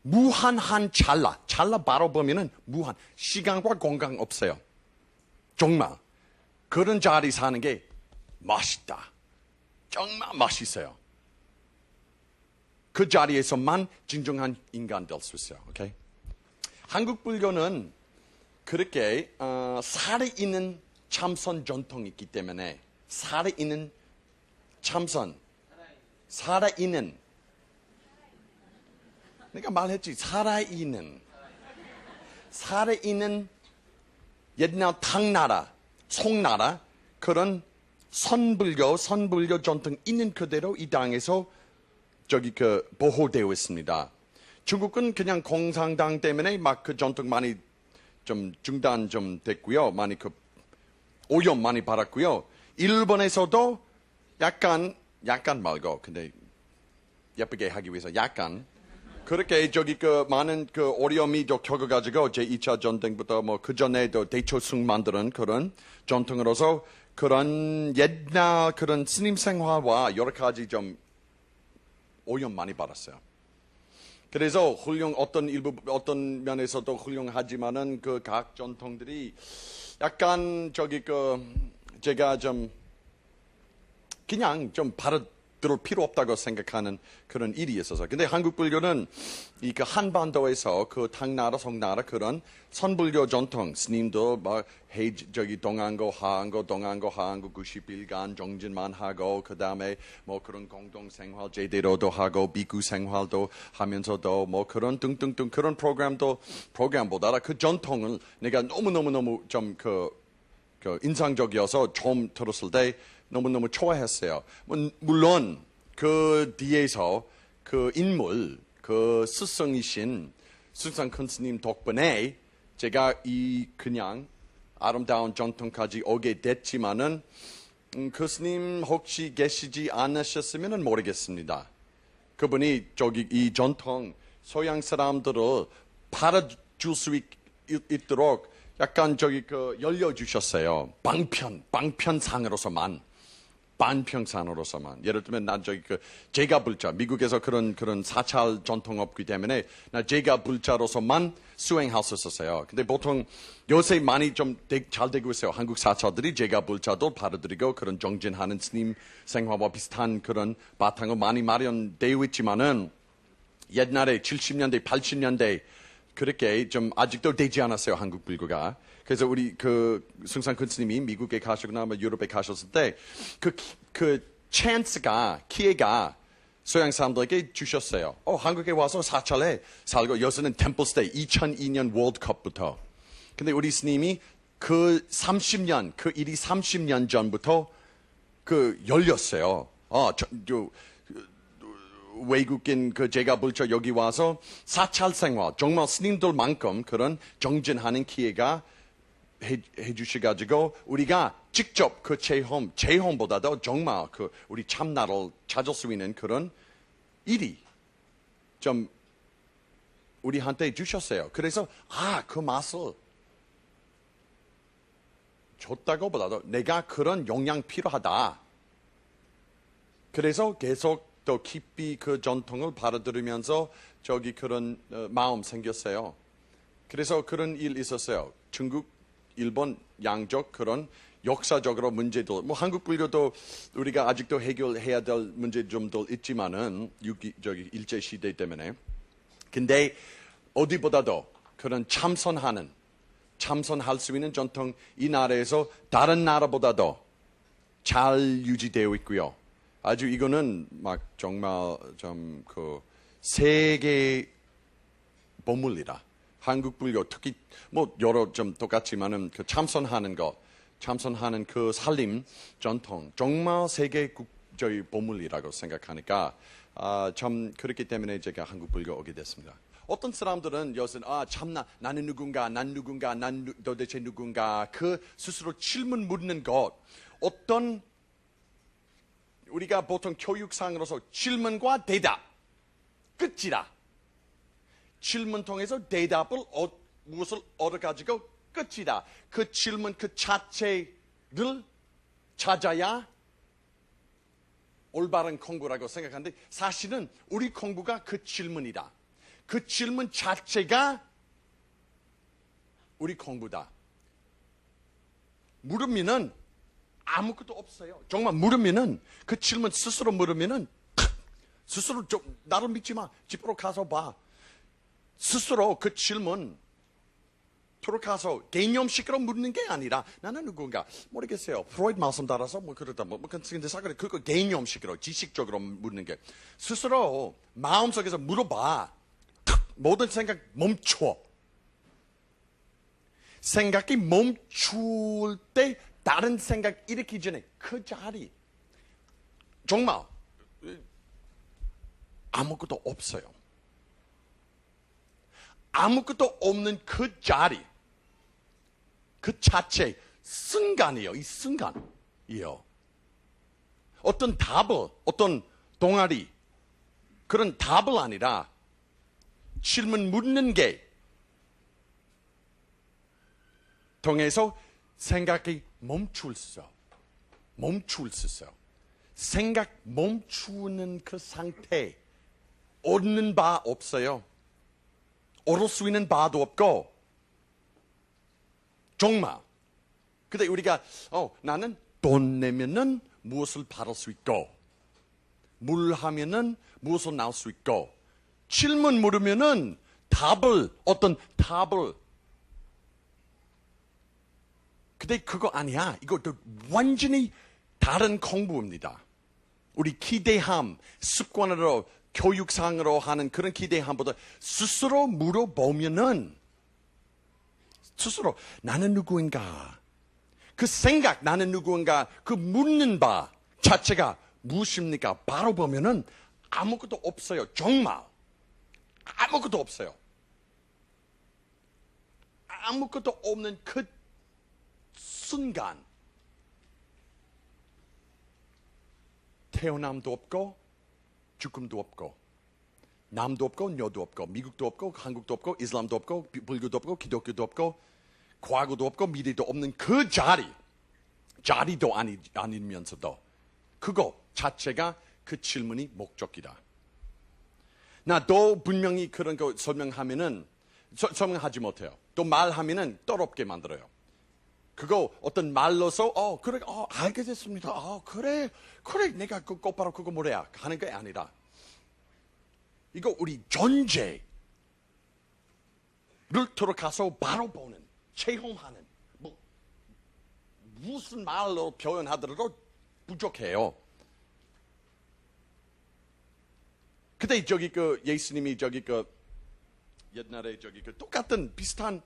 무한한 찰나 바로 보면은 무한 시간과 공간 없어요. 정말 그런 자리 사는 게 멋있다. 정말 멋있어요. 그 자리에서만 진정한 인간 될 수 있어요. 오케이? 한국 불교는 그렇게 살아있는 참선 전통이 있기 때문에 살아있는 참선 살아있는 내가 말했지 살아있는 살아있는 옛날 당나라, 송나라 그런 선불교 전통 있는 그대로 이 땅에서 보호되어 있습니다. 중국은 그냥 공산당 때문에 막 그 전통 많이 좀 중단 좀 됐고요. 많이 오염 많이 받았고요. 일본에서도 약간 말고 근데 예쁘게 하기 위해서 약간 그렇게 많은 어려움이 겪어가지고 제2차 전쟁부터 그 전에도 대초승 만드는 그런 전통으로서 그런 옛날 그런 스님 생활과 여러 가지 좀 오염 많이 받았어요. 그래서 어떤 면에서도 훌륭하지만은 그 각 전통들이 약간 제가 좀 그냥 좀 받아들일 필요 없다고 생각하는 그런 일이 있어서. 근데 한국 불교는 이 한반도에서 그 당나라, 송나라 그런 선불교 전통 스님도 동안고, 하안고 90일간 정진만 하고 그다음에 그런 공동 생활 제대로도 하고 비구 생활도 하면서도 그런 등등등 그런 프로그램보다 그 전통을 내가 너무 좀 인상적이어서 처음 들었을 때 너무너무 좋아했어요. 물론 그 뒤에서 그 인물, 그 스승이신 수상 큰 스님 덕분에 제가 그냥 아름다운 전통까지 오게 됐지만은 그 스님 혹시 계시지 않으셨으면 모르겠습니다. 그분이 이 전통 서양 사람들을 받아줄 수 있도록 약간 열려주셨어요. 방편상으로서만. 예를 들면 난 제가 불자 미국에서 그런 사찰 전통 없기 때문에 나 제가 불자로서만 수행할 수 있었어요. 근데 보통 요새 많이 좀 잘 되고 있어요. 한국 사찰들이 제가 불자도 받아들이고 그런 정진하는 스님 생활과 비슷한 그런 바탕을 많이 마련되어 있지만은 옛날에 70년대, 80년대 그렇게 좀 아직도 되지 않았어요. 한국 불교가. 그래서 우리 승산 큰 스님이 미국에 가시거나 유럽에 가셨을 때 기회가 서양 사람들에게 주셨어요. 한국에 와서 사찰에 살고 요새는 템플스테이 2002년 월드컵부터. 근데 우리 스님이 그 일이 30년 전부터 열렸어요. 외국인 제가 불자 여기 와서 사찰 생활 정말 스님들만큼 그런 정진하는 기회가 해주셔가지고 우리가 직접 체험보다도 정말 우리 참나를 찾을 수 있는 그런 일이 좀 우리한테 주셨어요. 그래서 그 맛을 줬다고보다도 내가 그런 영양 필요하다. 그래서 계속 또 깊이 그 전통을 받아들이면서 그런 마음 생겼어요. 그래서 그런 일 있었어요. 중국, 일본 양쪽 그런 역사적으로 문제들, 한국 불교도 우리가 아직도 해결해야 될 문제점도 있지만은 일제 시대 때문에. 근데 어디보다도 그런 참선할 수 있는 전통 이 나라에서 다른 나라보다도 잘 유지되어 있고요. 아주 이거는 정말 좀 세계 보물이라. 한국 불교 특히 여러 좀 똑같지만은 참선하는 그 살림 전통 정말 세계적인 보물이라고 생각하니까 참 그렇기 때문에 제가 한국 불교 오게 됐습니다. 어떤 사람들은 요새 참나 나는 누군가 난 도대체 누군가 스스로 질문 묻는 것 어떤 우리가 보통 교육상으로서 질문과 대답 끝이라. 질문 통해서 대답을 무엇을 얻어가지고 끝이다. 그 질문 그 자체를 찾아야 올바른 공부라고 생각하는데 사실은 우리 공부가 그 질문이다. 그 질문 자체가 우리 공부다. 물으면은 아무것도 없어요. 정말 물으면은 그 질문 스스로 물으면은 스스로 나를 믿지 마. 집으로 가서 봐. 스스로 그 질문 들어가서 개념식으로 묻는 게 아니라 나는 누군가 모르겠어요. 프로이드 말씀 따라서 그러다 근데 사실은 그거 개념식으로 지식적으로 묻는 게 스스로 마음속에서 물어봐. 모든 생각 멈춰. 생각이 멈출 때 다른 생각 일으키기 전에 그 자리 정말 아무것도 없어요. 아무것도 없는 그 자리 그 자체 순간이에요. 이 순간이에요. 어떤 답을 어떤 동아리 그런 답을 아니라 질문 묻는 게 통해서 생각이 멈출 수 있어요. 생각 멈추는 그 상태 얻는 바 없어요. 얻을 수 있는 바도 없고 정말 근데 우리가 나는 돈 내면은 무엇을 받을 수 있고 물 하면은 무엇을 나올 수 있고 질문 물으면은 어떤 답을 근데 그거 아니야. 이거 완전히 다른 공부입니다. 우리 기대함, 습관으로 교육상으로 하는 그런 기대함보다 스스로 물어보면은 스스로 나는 누구인가 그 생각 나는 누구인가 그 묻는 바 자체가 무엇입니까? 바로 보면은 아무것도 없어요. 정말 아무것도 없어요. 아무것도 없는 그 순간 태어남도 없고 죽음도 없고 남도 없고 여도 없고 미국도 없고 한국도 없고 이슬람도 없고 불교도 없고 기독교도 없고 과거도 없고 미래도 없는 그 자리도 아니면서도 그거 자체가 그 질문이 목적이다. 나도 분명히 그런 거 설명하면은 설명하지 못해요. 또 말하면은 떠럽게 만들어요. 그거 어떤 말로서 그래 알게 됐습니다. 그래 내가 그 곧바로 그거 뭐래야 하는 게 아니라 이거 우리 존재를 들어가서 바로 보는 체험하는 무슨 말로 표현하더라도 부족해요. 근데 예수님이 옛날에 똑같은 비슷한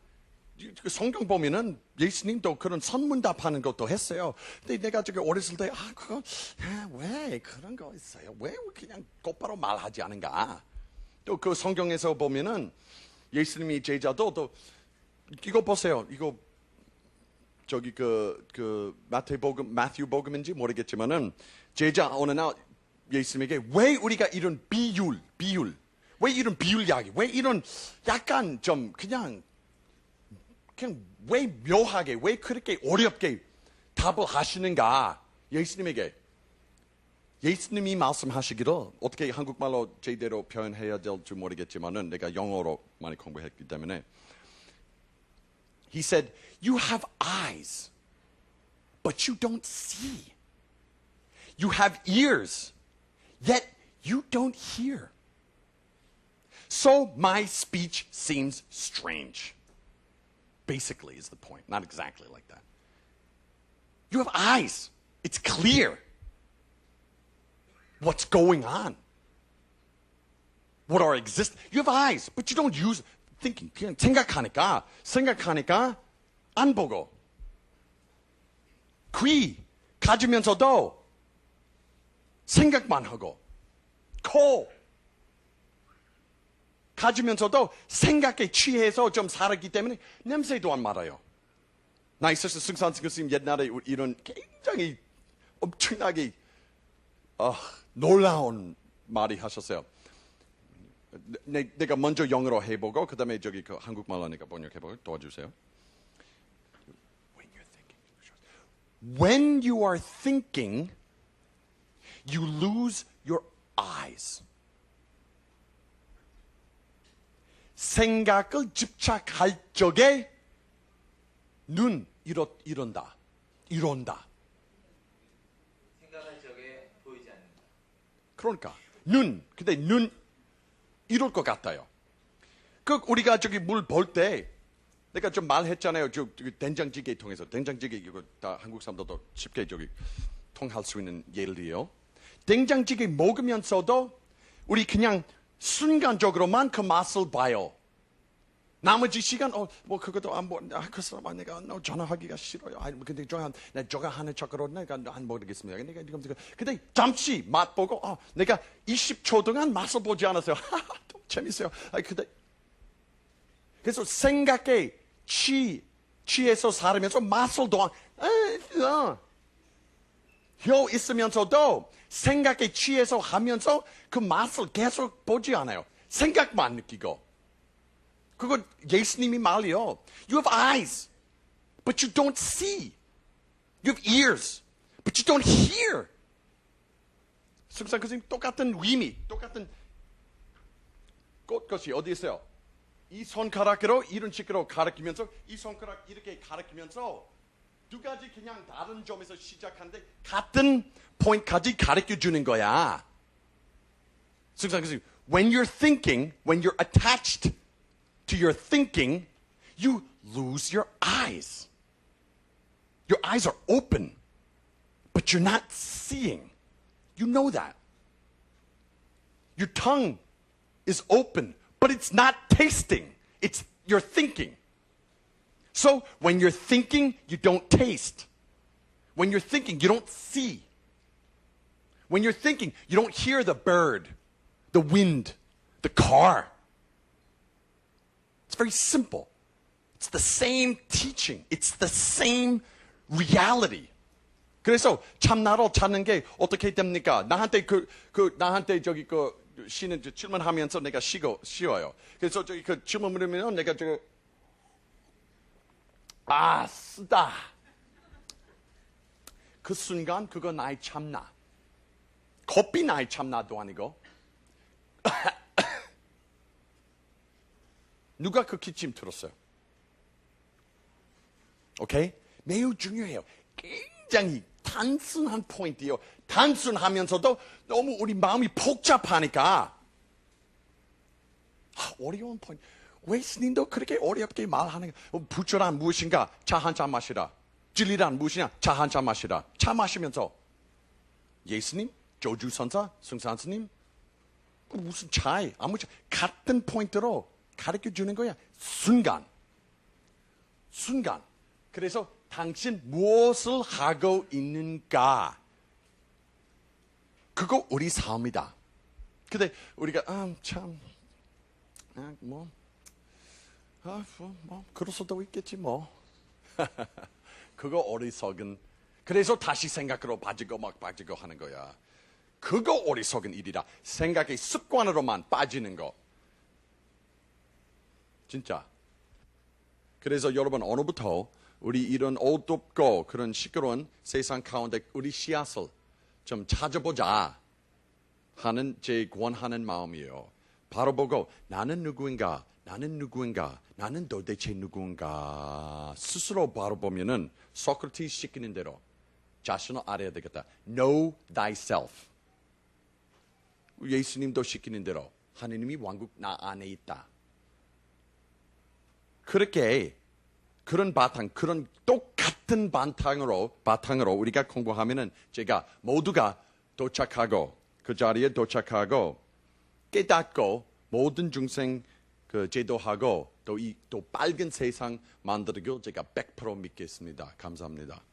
성경 보면은 예수님도 그런 선문답하는 것도 했어요. 근데 내가 어렸을 때 그거 왜 그런 거 있어요? 왜 그냥 곧바로 말하지 않은가? 또 그 성경에서 보면은 예수님이 제자도 또 이거 보세요. 이거 마thew 복음인지 모르겠지만은 제자 어느 날 예수님에게 왜 우리가 이런 비율 왜 이런 비율 이야기 왜 이런 약간 좀 그냥 왜 묘하게 왜 그렇게 어렵게 답을 하시는가 예수님이 말씀하시기를 어떻게 한국말로 제대로 표현해야 될지 모르겠지만은 내가 영어로 많이 공부했기 때문에 He said, you have eyes, but you don't see. You have ears, yet you don't hear. So my speech seems strange. Basically is the point. Not exactly like that. You have eyes. It's clear what's going on. What are exist. You have eyes, but you don't use thinking. 그냥 생각하니까 안 보고. 귀 가지면서도 생각만 하고. 코 가지면서도 생각에 취해서 좀 살았기 때문에 냄새도 안 맡아요. 나 있어서 승산 교수님 옛날에 이런 굉장히 엄청나게 놀라운 말이 하셨어요. 내가 먼저 영어로 해보고 그 다음에 한국말로 내가 번역해보고 도와주세요. When you are thinking, you lose your eyes. 생각을 집착할 적에 눈 이런다. 생각할 적에 보이지 않는다. 그러니까 근데 눈 이럴 것 같아요. 우리가 물 볼 때 내가 좀 말했잖아요. 된장찌개 통해서 된장찌개 이거 다 한국 사람들도 쉽게 통할 수 있는 예를이요. 된장찌개 먹으면서도 우리 그냥 순간적으로만 그 맛을 봐요. 나머지 시간 뭐 그것도 그 사람 내가 전화하기가 싫어요. 근데 나 저거 하는 척으로 내가 안 모르겠습니다. 근데 잠시 맛보고 내가 20초 동안 맛을 보지 않았어요. 좀 재밌어요. 근데 그래서 생각에 취해서 살면서 맛을 더한 혀 있으면서도 생각에 취해서 하면서 그 맛을 계속 보지 않아요. 생각만 느끼고. 그거 예수님이 말이요. You have eyes, but you don't see. You have ears, but you don't hear. 승산 교수님 똑같은 의미, 똑같은 것이 어디 있어요? 이 손가락으로 이런 식으로 가리키면서 이 손가락 이렇게 가리키면서 두 가지 그냥 다른 점에서 시작하는데 같은 포인트까지 가르쳐 주는 거야. 승산 교수님, when you're thinking, when you're attached to your thinking, you lose your eyes. Your eyes are open, but you're not seeing. You know that. Your tongue is open, but it's not tasting. You're thinking. So when you're thinking, you don't taste. When you're thinking, you don't see. When you're thinking, you don't hear the bird, the wind, the car. It's very simple. It's the same teaching. It's the same reality. 그래서 참나로 찾는 게 어떻게 됩니까? 나한테 나한테 저기 쉬는 질문하면서 내가 쉬어요. 그래서 저기 질문 물으면 내가 쓰다. 그 순간 그거 나의 참나. 커피 나의 참나도 아니고. 누가 그 기침 들었어요? 오케이? 매우 중요해요. 굉장히 단순한 포인트예요. 단순하면서도 너무 우리 마음이 복잡하니까 어려운 포인트. 왜 스님도 그렇게 어렵게 말하는 거야? 부처란 무엇인가? 차 한 잔 마시라. 진리란 무엇이냐? 차 한 잔 마시라. 차 마시면서 예수님, 조주선사, 승산스님 무슨 차이? 같은 포인트로 가르쳐 주는 거야. 순간. 그래서 당신 무엇을 하고 있는가? 그거 우리 삶이다. 근데 우리가 그럴 수도 있겠지 뭐. 그거 어리석은. 그래서 다시 생각으로 빠지고 하는 거야. 그거 어리석은 일이라. 생각의 습관으로만 빠지는 거. 진짜. 그래서 여러분 오늘부터 우리 이런 어둡고 그런 시끄러운 세상 가운데 우리 씨앗을 좀 찾아보자 하는 제 권하는 마음이에요. 바로 보고 나는 누구인가? 나는 도대체 누구인가? 스스로 바로 보면은 소크라테스 시키는 대로 자신을 알아야 되겠다. Know thyself. 예수님도 시키는 대로 하느님이 왕국 나 안에 있다. 그렇게 그런 똑같은 바탕으로 우리가 공부하면은 제가 모두가 도착하고 그 자리에 도착하고 깨닫고 모든 중생 제도하고 또 밝은 세상 만들고 제가 100% 믿겠습니다. 감사합니다.